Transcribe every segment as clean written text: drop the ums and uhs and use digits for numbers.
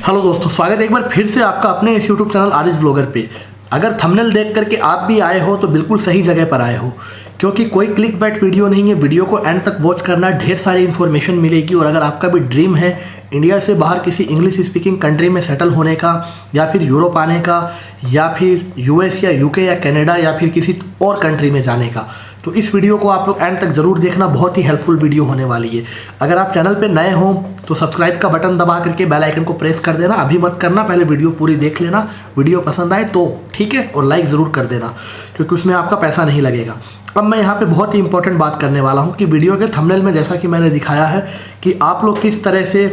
Hello दोस्तों, स्वागत है एक बार फिर से आपका अपने इस यूट्यूब चैनल आरिस ब्लॉगर पे। अगर थंबनेल देख करके आप भी आए हो तो बिल्कुल सही जगह पर आए हो, क्योंकि कोई क्लिक बैट वीडियो नहीं है। वीडियो को एंड तक वॉच करना, ढेर सारी इन्फॉर्मेशन मिलेगी। और अगर आपका भी ड्रीम है इंडिया से बाहर किसी इंग्लिश स्पीकिंग कंट्री में सेटल होने का, या फिर यूरोप आने का, या फिर यूएस या यूके या कनाडा या फिर किसी और कंट्री में जाने का, तो इस वीडियो को आप लोग एंड तक ज़रूर देखना। बहुत ही हेल्पफुल वीडियो होने वाली है। अगर आप चैनल पे नए हो तो सब्सक्राइब का बटन दबा करके बेल आइकन को प्रेस कर देना। अभी मत करना, पहले वीडियो पूरी देख लेना। वीडियो पसंद आए तो ठीक है, और लाइक ज़रूर कर देना, क्योंकि उसमें आपका पैसा नहीं लगेगा। अब मैं यहाँ पे बहुत ही इंपॉर्टेंट बात करने वाला हूँ कि वीडियो के थंबनेल में जैसा कि मैंने दिखाया है कि आप लोग किस तरह से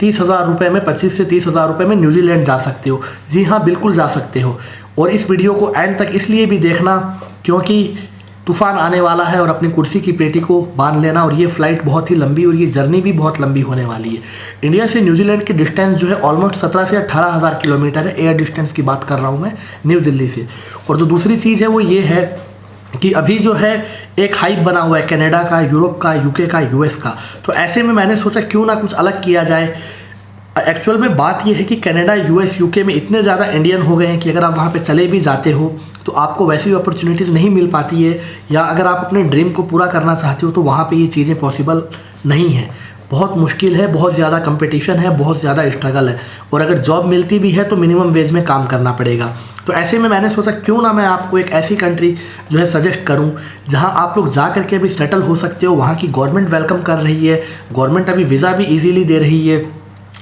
30,000 रुपये में, 25 से 30,000 रुपये में न्यूजीलैंड जा सकते हो। जी हाँ, बिल्कुल जा सकते हो। और इस वीडियो को एंड तक इसलिए भी देखना क्योंकि तूफान आने वाला है, और अपनी कुर्सी की पेटी को बांध लेना। और ये फ़्लाइट बहुत ही लंबी और ये जर्नी भी बहुत लंबी होने वाली है। इंडिया से न्यूजीलैंड की डिस्टेंस जो है ऑलमोस्ट 17 से 18,000 किलोमीटर है। एयर डिस्टेंस की बात कर रहा हूँ मैं, न्यू दिल्ली से। और जो दूसरी चीज़ है वो ये है कि अभी जो है एक हाइप बना हुआ है कनाडा का, यूरोप का, यूके का, यूएस का। तो ऐसे में मैंने सोचा क्यों ना कुछ अलग किया जाए। एक्चुअल में बात यह है कि कनाडा, यूएस, यूके में इतने ज़्यादा इंडियन हो गए हैं कि अगर आप वहाँ पे चले भी जाते हो तो आपको वैसी अपॉर्चुनिटीज़ नहीं मिल पाती है, या अगर आप अपने ड्रीम को पूरा करना चाहते हो तो वहाँ पे ये चीज़ें पॉसिबल नहीं है। बहुत मुश्किल है, बहुत ज़्यादा कंपटीशन है, बहुत ज़्यादा स्ट्रगल है। और अगर जॉब मिलती भी है तो मिनिमम वेज में काम करना पड़ेगा। तो ऐसे में मैंने सोचा क्यों ना मैं आपको एक ऐसी कंट्री जो है सजेस्ट करूं जहां आप लोग जा करके अभी सेटल हो सकते हो। वहां की गवर्नमेंट वेलकम कर रही है, गवर्नमेंट अभी वीज़ा भी इजीली दे रही है,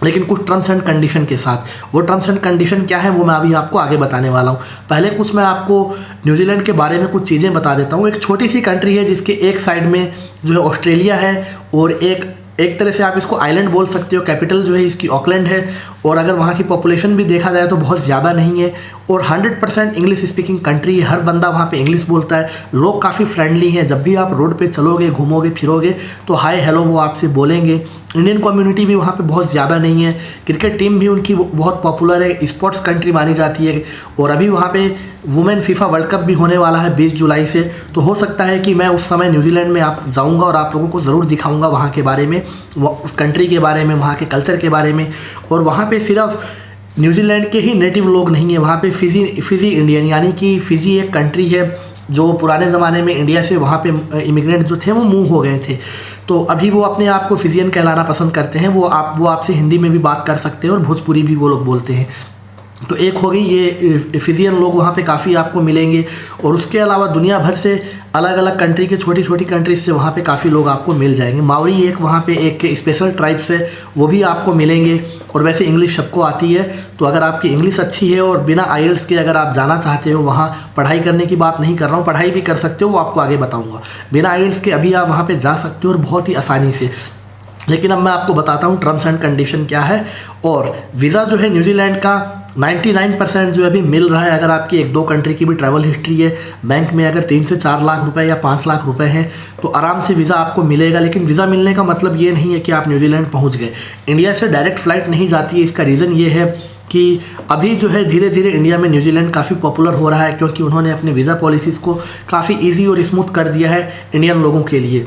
लेकिन कुछ टर्म्स एंड कंडीशन के साथ। वो टर्म्स एंड कंडीशन क्या है वो मैं अभी आपको आगे बताने वाला हूँ। पहले कुछ मैं आपको न्यूजीलैंड के बारे में कुछ चीज़ें बता देता हूँ। एक छोटी सी कंट्री है जिसके एक साइड में जो है ऑस्ट्रेलिया है, और एक तरह से आप इसको आइलैंड बोल सकते हो। कैपिटल जो है इसकी ऑकलैंड है, और अगर वहाँ की पॉपुलेशन भी देखा जाए तो बहुत ज़्यादा नहीं है। और 100% इंग्लिश स्पीकिंग कंट्री है। हर बंदा वहाँ पे इंग्लिश बोलता है। लोग काफ़ी फ्रेंडली हैं। जब भी आप रोड पे चलोगे, घूमोगे फिरोगे तो हाय हेलो वो आपसे बोलेंगे। इंडियन कम्युनिटी भी वहाँ पे बहुत ज़्यादा नहीं है। क्रिकेट टीम भी उनकी बहुत पॉपुलर है, स्पोर्ट्स कंट्री मानी जाती है। और अभी वहाँ पे वुमेन फीफा वर्ल्ड कप भी होने वाला है 20 जुलाई से। तो हो सकता है कि मैं उस समय न्यूजीलैंड में आप जाऊँगा और आप लोगों को ज़रूर दिखाऊँगा वहाँ के बारे में, उस कंट्री के बारे में, वहाँ के कल्चर के बारे में। और वहाँ पे सिर्फ न्यूजीलैंड के ही नेटिव लोग नहीं है, वहाँ पे फिजी इंडियन, यानी कि फिजी एक कंट्री है जो पुराने ज़माने में इंडिया से वहाँ पे इमिग्रेंट जो थे वो मूव हो गए थे। तो अभी वो अपने आप को फिजियन कहलाना पसंद करते हैं। वो आपसे हिंदी में भी बात कर सकते हैं और भोजपुरी भी वो लोग बोलते हैं। तो एक हो गई ये फिजियन लोग वहाँ पे काफ़ी आपको मिलेंगे। और उसके अलावा दुनिया भर से अलग अलग कंट्री के, छोटी छोटी कंट्रीज से वहाँ पे काफ़ी लोग आपको मिल जाएंगे। मावरी एक वहाँ पे एक स्पेशल ट्राइब्स है, वो भी आपको मिलेंगे। और वैसे इंग्लिश सबको आती है, तो अगर आपकी इंग्लिश अच्छी है और बिना आईएलटीएस के अगर आप जाना चाहते हो वहाँ, पढ़ाई करने की बात नहीं कर रहा हूँ, पढ़ाई भी कर सकते हो, वो आपको आगे बताऊँगा। बिना आईएलटीएस के अभी आप वहाँ पे जा सकते हो और बहुत ही आसानी से। लेकिन अब मैं आपको बताता हूँ टर्म्स एंड कंडीशन क्या है। और वीज़ा जो है न्यूजीलैंड का 99% जो अभी मिल रहा है। अगर आपकी 1-2 कंट्री की भी ट्रैवल हिस्ट्री है, बैंक में अगर 3 से 4 लाख रुपए या 5 लाख रुपए हैं, तो आराम से वीज़ा आपको मिलेगा। लेकिन वीज़ा मिलने का मतलब ये नहीं है कि आप न्यूजीलैंड पहुंच गए। इंडिया से डायरेक्ट फ़्लाइट नहीं जाती है। इसका रीज़न ये है कि अभी जो है धीरे धीरे इंडिया में न्यूजीलैंड काफ़ी पॉपुलर हो रहा है, क्योंकि उन्होंने अपनी वीज़ा पॉलिसीज़ को काफ़ी ईजी और स्मूथ कर दिया है इंडियन लोगों के लिए।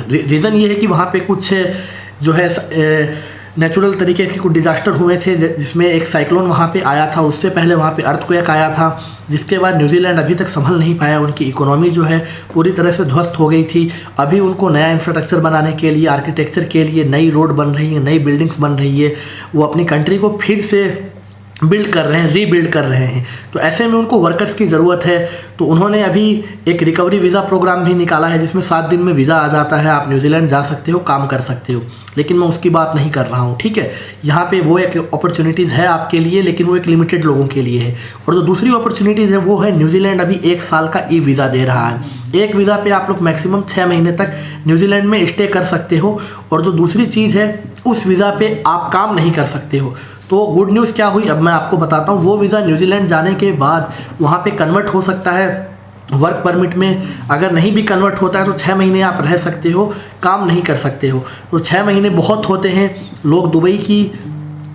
रीज़न ये है कि वहाँ पर कुछ जो है नेचुरल तरीके के कुछ डिज़ास्टर हुए थे, जिसमें एक साइक्लोन वहाँ पे आया था। उससे पहले वहाँ पे अर्थक्वेक आया था, जिसके बाद न्यूजीलैंड अभी तक संभल नहीं पाया। उनकी इकोनॉमी जो है पूरी तरह से ध्वस्त हो गई थी। अभी उनको नया इंफ्रास्ट्रक्चर बनाने के लिए, आर्किटेक्चर के लिए नई रोड बन रही है, नई बिल्डिंग्स बन रही है। वो अपनी कंट्री को फिर से बिल्ड कर रहे हैं, रीबिल्ड कर रहे हैं। तो ऐसे में उनको वर्कर्स की ज़रूरत है। तो उन्होंने अभी एक रिकवरी वीज़ा प्रोग्राम भी निकाला है, जिसमें 7 दिन में वीज़ा आ जाता है, आप न्यूजीलैंड जा सकते हो, काम कर सकते हो। लेकिन मैं उसकी बात नहीं कर रहा हूँ, ठीक है। यहाँ पे वो एक अपॉर्चुनिटीज़ है आपके लिए, लेकिन वो एक लिमिटेड लोगों के लिए है। और जो दूसरी अपॉर्चुनिटीज़ है वो है न्यूजीलैंड अभी 1 साल का ई वीज़ा दे रहा है। एक वीज़ा पे आप लोग मैक्सिमम 6 महीने तक न्यूजीलैंड में स्टे कर सकते हो। और जो दूसरी चीज़ है, उस वीज़ा पे आप काम नहीं कर सकते हो। तो गुड न्यूज़ क्या हुई अब मैं आपको बताता हूँ। वो वीज़ा न्यूजीलैंड जाने के बाद वहाँ पे कन्वर्ट हो सकता है वर्क परमिट में। अगर नहीं भी कन्वर्ट होता है तो 6 महीने आप रह सकते हो, काम नहीं कर सकते हो। तो 6 महीने बहुत होते हैं। लोग दुबई की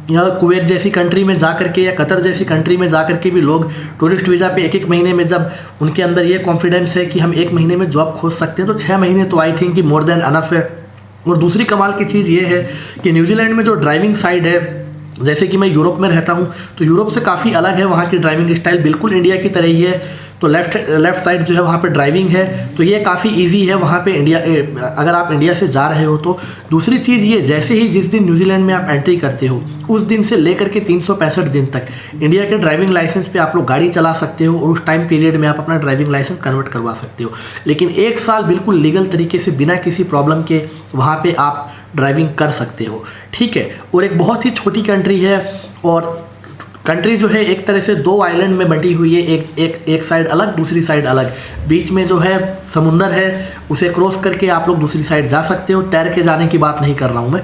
या कुवैत जैसी कंट्री में जा करके, या कतर जैसी कंट्री में जा करके भी लोग टूरिस्ट वीज़ा पे 1-1 महीने में, जब उनके अंदर ये कॉन्फिडेंस है कि हम 1 महीने में जॉब खोज सकते हैं, तो 6 महीने तो आई थिंक कि मोर देन अनफ है। और दूसरी कमाल की चीज़ ये है कि न्यूजीलैंड में जो ड्राइविंग साइड है जैसे कि मैं यूरोप में रहता हूँ, तो यूरोप से काफ़ी अलग है वहाँ की ड्राइविंग स्टाइल, बिल्कुल इंडिया की तरह ही है। तो लेफ़्ट साइड जो है वहाँ पे ड्राइविंग है, तो ये काफ़ी इजी है वहाँ पे इंडिया, अगर आप इंडिया से जा रहे हो तो। दूसरी चीज़ ये, जैसे ही जिस दिन न्यूजीलैंड में आप एंट्री करते हो उस दिन से लेकर के 365 दिन तक इंडिया के ड्राइविंग लाइसेंस पे आप लोग गाड़ी चला सकते हो, और उस टाइम पीरियड में आप अपना ड्राइविंग लाइसेंस कन्वर्ट करवा सकते हो। लेकिन 1 साल बिल्कुल लीगल तरीके से बिना किसी प्रॉब्लम के वहाँ पर आप ड्राइविंग कर सकते हो, ठीक है। और एक बहुत ही छोटी कंट्री है, और कंट्री जो है एक तरह से 2 आइलैंड में बटी हुई है, एक साइड अलग, दूसरी साइड अलग। बीच में जो है समुंदर है, उसे क्रॉस करके आप लोग दूसरी साइड जा सकते हो, तैर के जाने की बात नहीं कर रहा हूँ मैं।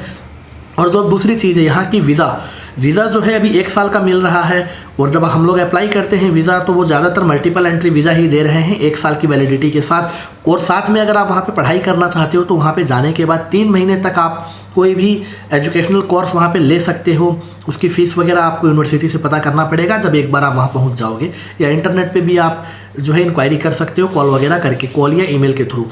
और जो दूसरी चीज़ है यहाँ की वीज़ा जो है अभी 1 साल का मिल रहा है, और जब हम लोग अप्लाई करते हैं वीज़ा तो वो ज़्यादातर मल्टीपल एंट्री वीज़ा ही दे रहे हैं 1 साल की वैलिडिटी के साथ। और साथ में अगर आप वहाँ पे पढ़ाई करना चाहते हो तो वहाँ पे जाने के बाद 3 महीने तक आप कोई भी एजुकेशनल कोर्स वहाँ पे ले सकते हो। उसकी फ़ीस वगैरह आपको यूनिवर्सिटी से पता करना पड़ेगा जब एक बार आप वहाँ पहुँच जाओगे, या इंटरनेट पे भी आप जो है इंक्वायरी कर सकते हो कॉल वगैरह करके, कॉल या ईमेल के थ्रू।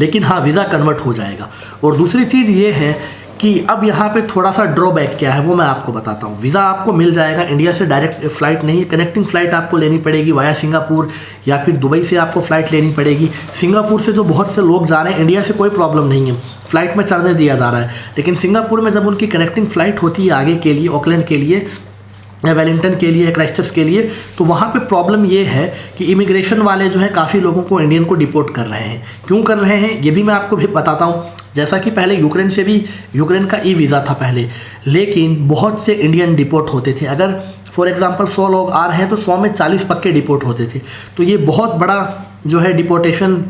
लेकिन हाँ, वीज़ा कन्वर्ट हो जाएगा। और दूसरी चीज़ ये है कि अब यहाँ पे थोड़ा सा ड्रॉबैक क्या है वो मैं आपको बताता हूँ। वीज़ा आपको मिल जाएगा, इंडिया से डायरेक्ट फ़्लाइट नहीं, कनेक्टिंग फ़्लाइट आपको लेनी पड़ेगी वाया सिंगापुर, या फिर दुबई से आपको फ़्लाइट लेनी पड़ेगी। सिंगापुर से जो बहुत से लोग जा रहे हैं, इंडिया से कोई प्रॉब्लम नहीं है, फ़्लाइट में चढ़ने दिया जा रहा है। लेकिन सिंगापुर में जब उनकी कनेक्टिंग फ़्लाइट होती है आगे के लिए, ऑकलैंड के लिए या वेलिंगटन के लिए, क्राइस्टचर्च के लिए, तो वहाँ पे प्रॉब्लम ये है कि इमिग्रेशन वाले जो है काफ़ी लोगों को, इंडियन को डिपोर्ट कर रहे हैं। क्यों कर रहे हैं ये भी मैं आपको भी बताता हूँ। जैसा कि पहले यूक्रेन से भी, यूक्रेन का ई वीज़ा था पहले, लेकिन बहुत से इंडियन डिपोर्ट होते थे। अगर फॉर एग्जांपल 100 लोग आ रहे हैं तो 100 में 40 पक्के डिपोर्ट होते थे। तो ये बहुत बड़ा जो है डिपोर्टेशन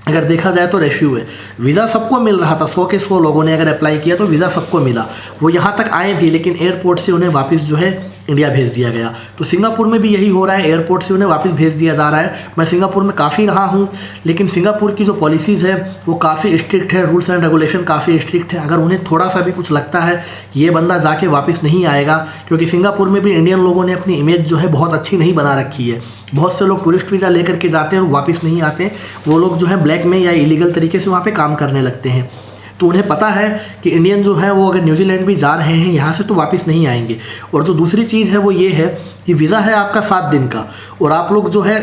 अगर देखा जाए तो रेशियो है। वीज़ा सबको मिल रहा था, 100 के 100 लोगों ने अगर अप्लाई किया तो वीज़ा सबको मिला। वो यहाँ तक आए भी, लेकिन एयरपोर्ट से उन्हें वापस जो है इंडिया भेज दिया गया। तो सिंगापुर में भी यही हो रहा है, एयरपोर्ट से उन्हें वापस भेज दिया जा रहा है। मैं सिंगापुर में काफ़ी रहा हूँ, लेकिन सिंगापुर की जो पॉलिसीज़ है वो काफ़ी स्ट्रिक्ट है, रूल्स एंड रेगुलेशन काफ़ी स्ट्रिक्ट है। अगर उन्हें थोड़ा सा भी कुछ लगता है कि ये बंदा जाके वापस नहीं आएगा, क्योंकि सिंगापुर में भी इंडियन लोगों ने अपनी इमेज जो है बहुत अच्छी नहीं बना रखी है। बहुत से लोग टूरिस्ट वीज़ा लेकर के जाते हैं और वापस नहीं आते, वो लोग जो है ब्लैक में या इलीगल तरीके से वहाँ पे काम करने लगते हैं। तो उन्हें पता है कि इंडियन जो है वो अगर न्यूजीलैंड भी जा रहे हैं यहाँ से तो वापस नहीं आएंगे। और जो दूसरी चीज़ है वो ये है कि वीज़ा है आपका 7 दिन का, और आप लोग जो है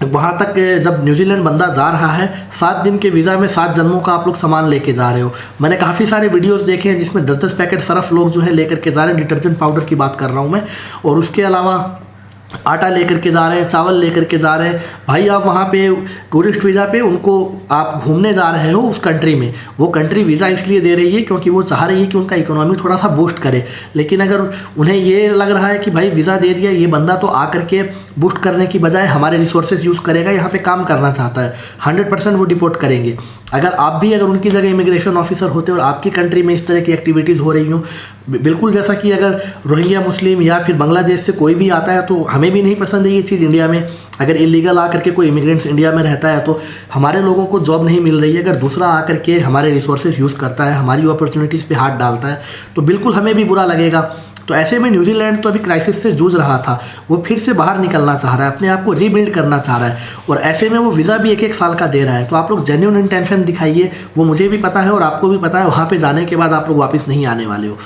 वहाँ तक जब न्यूजीलैंड बंदा जा रहा है 7 दिन के वीज़ा में 7 जन्मों का आप लोग सामान लेके जा रहे हो। मैंने काफ़ी सारे वीडियोस देखे हैं जिसमें 10-10 पैकेट सरफ लोग जो है लेकर के जा रहे हैं, डिटर्जेंट पाउडर की बात कर रहा हूँ मैं। और उसके अलावा आटा लेकर के जा रहे हैं, चावल लेकर के जा रहे हैं। भाई आप वहाँ पे टूरिस्ट वीज़ा पे उनको आप घूमने जा रहे हो उस कंट्री में, वो कंट्री वीज़ा इसलिए दे रही है क्योंकि वो चाह रही है कि उनका इकोनॉमी थोड़ा सा बूस्ट करे। लेकिन अगर उन्हें ये लग रहा है कि भाई वीज़ा दे दिया, ये बंदा तो आकर के बूस्ट करने की बजाय हमारे रिसोर्सेज यूज़ करेगा, यहाँ पे काम करना चाहता है, 100% वो डिपोर्ट करेंगे। अगर उनकी जगह इमिग्रेशन ऑफिसर होते और आपकी कंट्री में इस तरह की एक्टिविटीज़ हो रही हों, बिल्कुल जैसा कि अगर रोहिंग्या मुस्लिम या फिर बांग्लादेश से कोई भी आता है तो हमें भी नहीं पसंद है ये चीज़ इंडिया में। अगर इलीगल आकर के कोई इमिग्रेंट्स इंडिया में रहता है तो हमारे लोगों को जॉब नहीं मिल रही है। अगर दूसरा आकर के हमारे रिसोर्सेज यूज़ करता है, हमारी अपॉर्चुनिटीज़ पे हाथ डालता है, तो बिल्कुल हमें भी बुरा लगेगा। तो ऐसे में न्यूजीलैंड तो अभी क्राइसिस से जूझ रहा था, वो फिर से बाहर निकलना चाह रहा है, अपने आप को रीबिल्ड करना चाह रहा है, और ऐसे में वो वीज़ा भी 1-1 साल का दे रहा है। तो आप लोग जेन्युइन इंटेंशन दिखाइए, वो मुझे भी पता है और आपको भी पता है, वहाँ पे जाने के बाद आप लोग वापस नहीं आने वाले हो।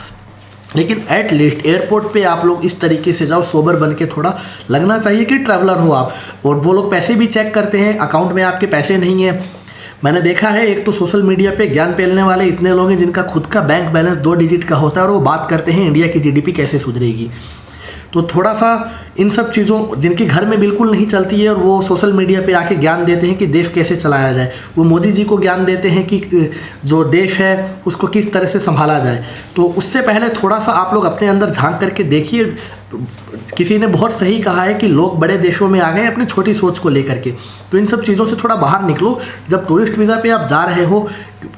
लेकिन एट लीस्ट एयरपोर्ट पे आप लोग इस तरीके से जाओ, सोबर बन के, थोड़ा लगना चाहिए कि ट्रैवलर हो आप। और वो लोग पैसे भी चेक करते हैं, अकाउंट में आपके पैसे नहीं है। मैंने देखा है, एक तो सोशल मीडिया पे ज्ञान फैलने वाले इतने लोग हैं जिनका खुद का बैंक बैलेंस 2 डिजिट का होता है और वो बात करते हैं इंडिया की जीडीपी कैसे सुधरेगी। तो थोड़ा सा इन सब चीज़ों, जिनकी घर में बिल्कुल नहीं चलती है और वो सोशल मीडिया पे आके ज्ञान देते हैं कि देश कैसे चलाया जाए, वो मोदी जी को ज्ञान देते हैं कि जो देश है उसको किस तरह से संभाला जाए। तो उससे पहले थोड़ा सा आप लोग अपने अंदर झांक करके देखिए। किसी ने बहुत सही कहा है कि लोग बड़े देशों में आ गए अपनी छोटी सोच को लेकर के। तो इन सब चीज़ों से थोड़ा बाहर निकलो जब टूरिस्ट वीज़ा पे आप जा रहे हो।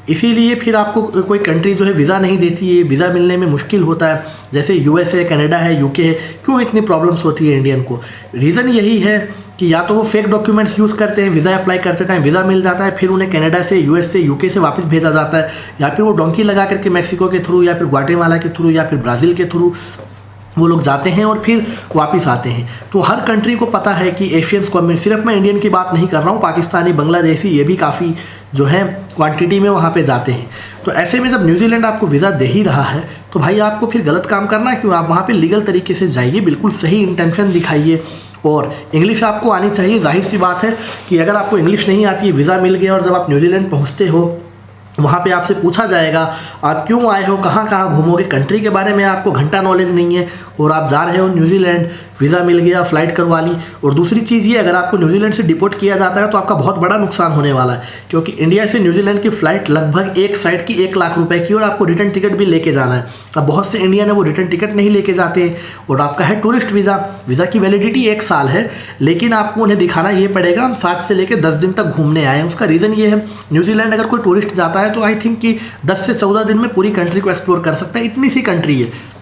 इसीलिए फिर आपको कोई कंट्री जो है वीज़ा नहीं देती है, वीज़ा मिलने में मुश्किल होता है। जैसे यूएस है, कनाडा है, यूके है, क्यों इतनी प्रॉब्लम्स होती है इंडियन को? रीज़न यही है कि या तो वो फेक डॉक्यूमेंट्स यूज़ करते हैं, वीज़ा अप्लाई करते टाइम वीज़ा मिल जाता है, फिर उन्हें कनाडा से, यूएस से, यूके से वापस भेजा जाता है, या फिर वो डोंकी लगा करके मैक्सिको के थ्रू या फिर ग्वाटेमाला के थ्रू या फिर ब्राज़ील के थ्रू वो लोग जाते हैं और फिर वापस आते हैं। तो हर कंट्री को पता है कि एशियंस को, सिर्फ मैं इंडियन की बात नहीं कर रहा हूँ, पाकिस्तानी, बांग्लादेशी, ये भी काफ़ी जो है क्वांटिटी में वहाँ पे जाते हैं। तो ऐसे में जब न्यूजीलैंड आपको वीज़ा दे ही रहा है तो भाई आपको फिर गलत काम करना है क्यों? आप वहाँ पे लीगल तरीके से जाइए, बिल्कुल सही इंटेंशन दिखाइए और इंग्लिश आपको आनी चाहिए। जाहिर सी बात है कि अगर आपको इंग्लिश नहीं आती है, वीज़ा मिल गया और जब आप न्यूजीलैंड पहुँचते हो वहाँ पे आपसे पूछा जाएगा आप क्यों आए हो, कहाँ कहाँ घूमोगे, कंट्री के बारे में आपको घंटा नॉलेज नहीं है और आप जा रहे हो न्यूजीलैंड, वीज़ा मिल गया, फ़्लाइट करवा ली। और दूसरी चीज़ ये, अगर आपको न्यूजीलैंड से डिपोर्ट किया जाता है तो आपका बहुत बड़ा नुकसान होने वाला है, क्योंकि इंडिया से न्यूजीलैंड की फ़्लाइट लगभग एक साइड की 1 लाख रुपए की और आपको रिटर्न टिकट भी लेके जाना है। अब बहुत से इंडियन है वो रिटर्न टिकट नहीं लेके जाते और आपका है टूरिस्ट वीज़ा, वीज़ा की वैलिडिटी 1 साल है, लेकिन आपको उन्हें दिखाना ये पड़ेगा हम 7 से लेकर 10 दिन तक घूमने आए हैं। उसका रीज़न ये है, न्यूजीलैंड अगर कोई टूरिस्ट जाता है तो आई थिंक कि 10 से 14 दिन में पूरी कंट्री को एक्सप्लोर कर सकता है, इतनी सी कंट्री है।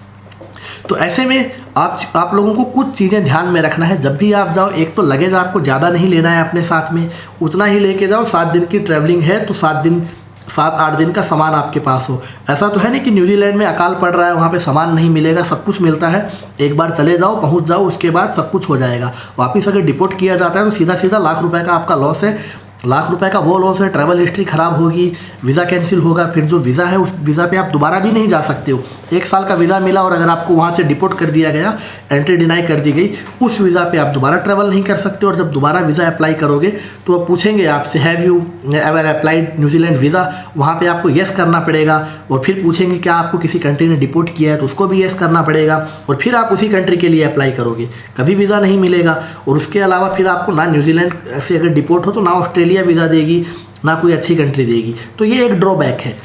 तो ऐसे में आप लोगों को कुछ चीज़ें ध्यान में रखना है जब भी आप जाओ। एक तो लगेज आपको ज़्यादा नहीं लेना है अपने साथ में, उतना ही लेके जाओ। 7 दिन की ट्रैवलिंग है तो 7-8 दिन का सामान आपके पास हो। ऐसा तो है नहीं कि न्यूजीलैंड में अकाल पड़ रहा है वहाँ पे सामान नहीं मिलेगा, सब कुछ मिलता है। एक बार चले जाओ, पहुँच जाओ, उसके बाद सब कुछ हो जाएगा। वापस अगर डिपोर्ट किया जाता है तो सीधा सीधा लाख रुपए का आपका लॉस है। लाख रुपए का वो लॉस है, ट्रैवल हिस्ट्री ख़राब होगी, वीज़ा कैंसिल होगा, फिर जो वीज़ा है उस वीज़ा पे आप दोबारा भी नहीं जा सकते हो। 1 साल का वीज़ा मिला और अगर आपको वहाँ से डिपोर्ट कर दिया गया, एंट्री डिनाई कर दी गई, उस वीज़ा पे आप दोबारा ट्रैवल नहीं कर सकते। और जब दोबारा वीज़ा अप्लाई करोगे तो वो पूछेंगे आपसे have you ever applied New Zealand visa, वहाँ पे आपको येस करना पड़ेगा। और फिर पूछेंगे क्या आपको किसी कंट्री ने डिपोर्ट किया है, तो उसको भी येस करना पड़ेगा और फिर आप उसी कंट्री के लिए अप्लाई करोगे, कभी वीज़ा नहीं मिलेगा। और उसके अलावा फिर आपको ना न्यूजीलैंड से अगर डिपोर्ट हो तो ना ऑस्ट्रेलिया वीज़ा देगी, ना कोई अच्छी कंट्री देगी। तो ये एक ड्रॉबैक है।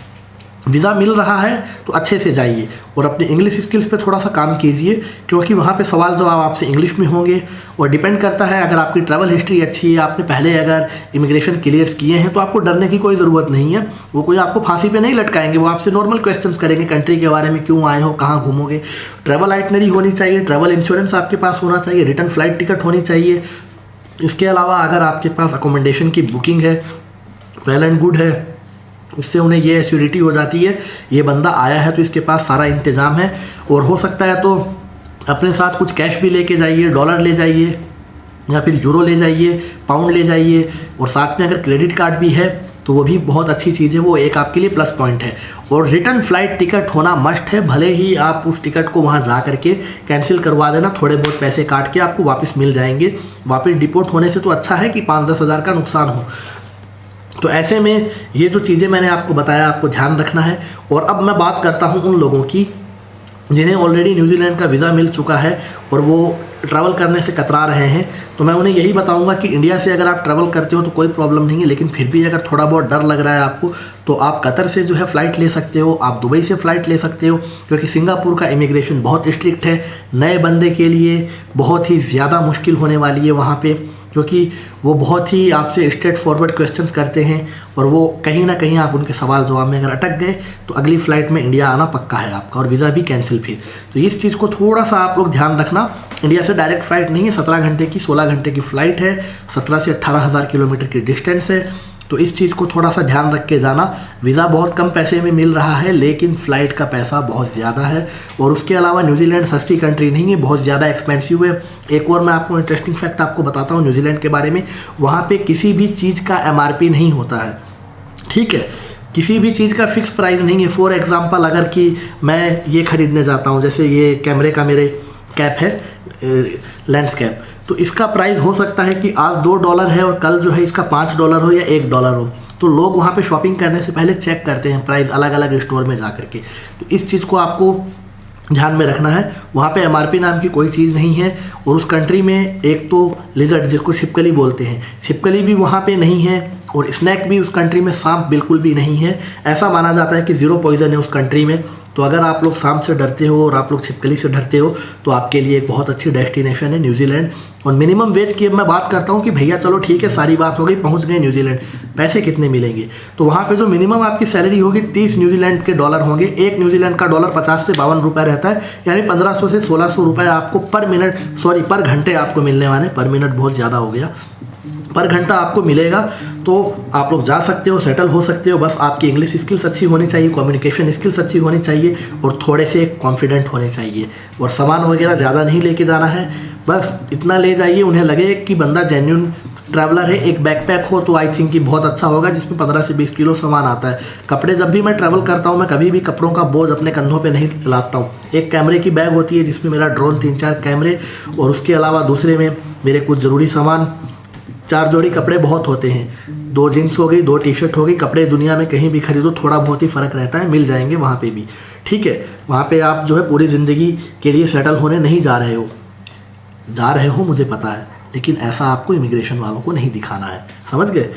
वीज़ा मिल रहा है तो अच्छे से जाइए और अपने इंग्लिश स्किल्स पे थोड़ा सा काम कीजिए, क्योंकि वहाँ पे सवाल जवाब आपसे इंग्लिश में होंगे। और डिपेंड करता है, अगर आपकी ट्रैवल हिस्ट्री अच्छी है, आपने पहले अगर इमिग्रेशन क्लियर्स किए हैं तो आपको डरने की कोई ज़रूरत नहीं है। वो कोई आपको फांसी पे नहीं लटकाएंगे, वो आपसे नॉर्मल क्वेश्चंस करेंगे, कंट्री के बारे में, क्यों आए हो, कहाँ घूमोगे। ट्रैवल आइटनरी होनी चाहिए, ट्रैवल इंश्योरेंस आपके पास होना चाहिए, रिटर्न फ़्लाइट टिकट होनी चाहिए। इसके अलावा अगर आपके पास अकोमोडेशन की बुकिंग है, वेल एंड गुड है, उससे उन्हें ये एश्योरिटी हो जाती है ये बंदा आया है तो इसके पास सारा इंतज़ाम है। और हो सकता है तो अपने साथ कुछ कैश भी लेके जाइए, डॉलर ले जाइए या फिर यूरो ले जाइए, पाउंड ले जाइए। और साथ में अगर क्रेडिट कार्ड भी है तो वो भी बहुत अच्छी चीज़ है, वो एक आपके लिए प्लस पॉइंट है। और रिटर्न फ़्लाइट टिकट होना मस्ट है, भले ही आप उस टिकट को वहाँ जा करके कैंसिल करवा देना, थोड़े बहुत पैसे काट के आपको वापस मिल जाएंगे। वापस डिपोर्ट होने से तो अच्छा है कि 5-10 हज़ार का नुकसान हो। तो ऐसे में ये जो चीज़ें मैंने आपको बताया आपको ध्यान रखना है। और अब मैं बात करता हूँ उन लोगों की जिन्हें ऑलरेडी न्यूजीलैंड का वीज़ा मिल चुका है और वो ट्रैवल करने से कतरा रहे हैं। तो मैं उन्हें यही बताऊंगा कि इंडिया से अगर आप ट्रैवल करते हो तो कोई प्रॉब्लम नहीं है, लेकिन फिर भी अगर थोड़ा बहुत डर लग रहा है आपको तो आप कतर से जो है फ़्लाइट ले सकते हो, आप दुबई से फ़्लाइट ले सकते हो, क्योंकि सिंगापुर का इमिग्रेशन बहुत स्ट्रिक्ट है। नए बंदे के लिए बहुत ही ज़्यादा मुश्किल होने वाली है वहाँ पे, क्योंकि वो बहुत ही आपसे स्ट्रेट फॉरवर्ड क्वेश्चंस करते हैं और वो कहीं ना कहीं आप उनके सवाल जवाब में अगर अटक गए तो अगली फ़्लाइट में इंडिया आना पक्का है आपका और वीज़ा भी कैंसिल फिर। तो इस चीज़ को थोड़ा सा आप लोग ध्यान रखना। इंडिया से डायरेक्ट फ़्लाइट नहीं है, 17 घंटे की 16 घंटे की फ़्लाइट है, 17 से 18 हज़ार किलोमीटर की डिस्टेंस है। तो इस चीज़ को थोड़ा सा ध्यान रख के जाना। वीज़ा बहुत कम पैसे में मिल रहा है, लेकिन फ़्लाइट का पैसा बहुत ज़्यादा है। और उसके अलावा न्यूजीलैंड सस्ती कंट्री नहीं है, बहुत ज़्यादा एक्सपेंसिव है। एक और मैं आपको इंटरेस्टिंग फैक्ट आपको बताता हूँ न्यूजीलैंड के बारे में। वहाँ पे किसी भी चीज़ का MRP नहीं होता है, ठीक है, किसी भी चीज़ का फिक्स प्राइस नहीं है। फॉर एग्ज़ाम्पल अगर कि मैं ये ख़रीदने जाता हूँ, जैसे ये कैमरे का मेरे कैप है, लेंसकैप, तो इसका प्राइस हो सकता है कि आज $2 है और कल जो है इसका $5 हो या $1 हो। तो लोग वहाँ पे शॉपिंग करने से पहले चेक करते हैं प्राइस अलग अलग स्टोर में जा करके। तो इस चीज़ को आपको ध्यान में रखना है। वहाँ पे MRP नाम की कोई चीज़ नहीं है। और उस कंट्री में एक तो लिजर्ड जिसको छिपकली बोलते हैं, छिपकली भी वहाँ पे नहीं है। और स्नैक भी उस कंट्री में, सांप बिल्कुल भी नहीं है। ऐसा माना जाता है कि 0 पॉइज़न है उस कंट्री में। तो अगर आप लोग सांप से डरते हो और आप लोग छिपकली से डरते हो तो आपके लिए एक बहुत अच्छी डेस्टिनेशन है न्यूजीलैंड। और मिनिमम वेज की अब मैं बात करता हूँ कि भैया चलो ठीक है, सारी बात हो गई, पहुँच गए न्यूजीलैंड, पैसे कितने मिलेंगे। तो वहाँ पे जो मिनिमम आपकी सैलरी होगी 30 न्यूजीलैंड के डॉलर होंगे। एक न्यूजीलैंड का डॉलर 50 से 52 रुपये रहता है, यानी 1500 से 1600 रुपये आपको पर घंटे आपको मिलने वाले। पर मिनट बहुत ज़्यादा हो गया, पर घंटा आपको मिलेगा, तो आप लोग जा सकते हो, सेटल हो सकते हो। बस आपकी इंग्लिश स्किल्स अच्छी होनी चाहिए, कम्युनिकेशन स्किल्स अच्छी होनी चाहिए और थोड़े से कॉन्फिडेंट होने चाहिए। और सामान वगैरह ज़्यादा नहीं लेके जाना है, बस इतना ले जाइए उन्हें लगे कि बंदा जेन्युइन ट्रैवलर है। एक बैकपैक हो तो आई थिंक कि बहुत अच्छा होगा, जिसमें 15 से 20 किलो सामान आता है। कपड़े जब भी मैं ट्रैवल करता हूँ, मैं कभी भी कपड़ों का बोझ अपने कंधों पे नहीं लाता हूँ। एक कैमरे की बैग होती है जिसमें मेरा ड्रोन, 3-4 कैमरे, और उसके अलावा दूसरे में मेरे कुछ ज़रूरी सामान। 4 जोड़ी कपड़े बहुत होते हैं, 2 जीन्स हो गई, 2 टी-शर्ट हो गई। कपड़े दुनिया में कहीं भी खरीदो थोड़ा बहुत ही फ़र्क रहता है, मिल जाएंगे वहाँ पे भी, ठीक है। वहाँ पे आप जो है पूरी ज़िंदगी के लिए सेटल होने नहीं जा रहे हो, मुझे पता है, लेकिन ऐसा आपको इमिग्रेशन वालों को नहीं दिखाना है, समझ गए।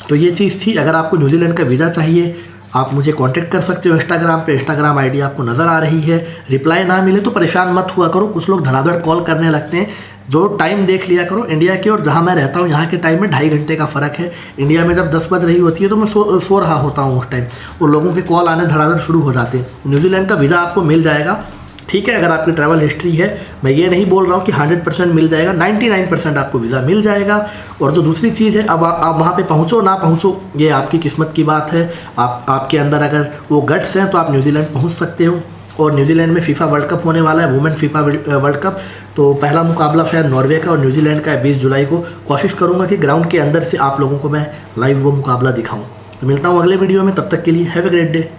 तो ये चीज़ थी। अगर आपको न्यूजीलैंड का वीज़ा चाहिए, आप मुझे कांटेक्ट कर सकते हो इंस्टाग्राम पे। इंस्टाग्राम आईडी आपको नज़र आ रही है। रिप्लाई ना मिले तो परेशान मत हुआ करो, कुछ लोग धड़ाधड़ कॉल करने लगते हैं। जो टाइम देख लिया करो इंडिया के और जहाँ मैं रहता हूँ यहाँ के टाइम में 2.5 घंटे का फ़र्क है। इंडिया में जब 10 बज रही होती है तो मैं सो रहा होता हूँ उस टाइम, और लोगों के कॉल आने धड़ाधड़ शुरू हो जाते हैं। न्यूजीलैंड का वीज़ा आपको मिल जाएगा, ठीक है, अगर आपकी ट्रैवल हिस्ट्री है। मैं ये नहीं बोल रहा हूँ कि 100% मिल जाएगा, 99% आपको वीज़ा मिल जाएगा। और जो दूसरी चीज़ है, अब आप वहाँ पे पहुँचो ना पहुँचो, ये आपकी किस्मत की बात है। आपके अंदर अगर वो गट्स हैं तो आप न्यूजीलैंड पहुँच सकते हो। और न्यूजीलैंड में फीफा वर्ल्ड कप होने वाला है, वुमेन फीफा वर्ल्ड कप। तो पहला मुकाबला शायद नॉर्वे का और न्यूजीलैंड का है 20 जुलाई को। कोशिश करूँगा कि ग्राउंड के अंदर से आप लोगों को मैं लाइव वो मुकाबला दिखाऊँ। तो मिलता हूँ अगले वीडियो में, तब तक के लिए हैव ए ग्रेट डे।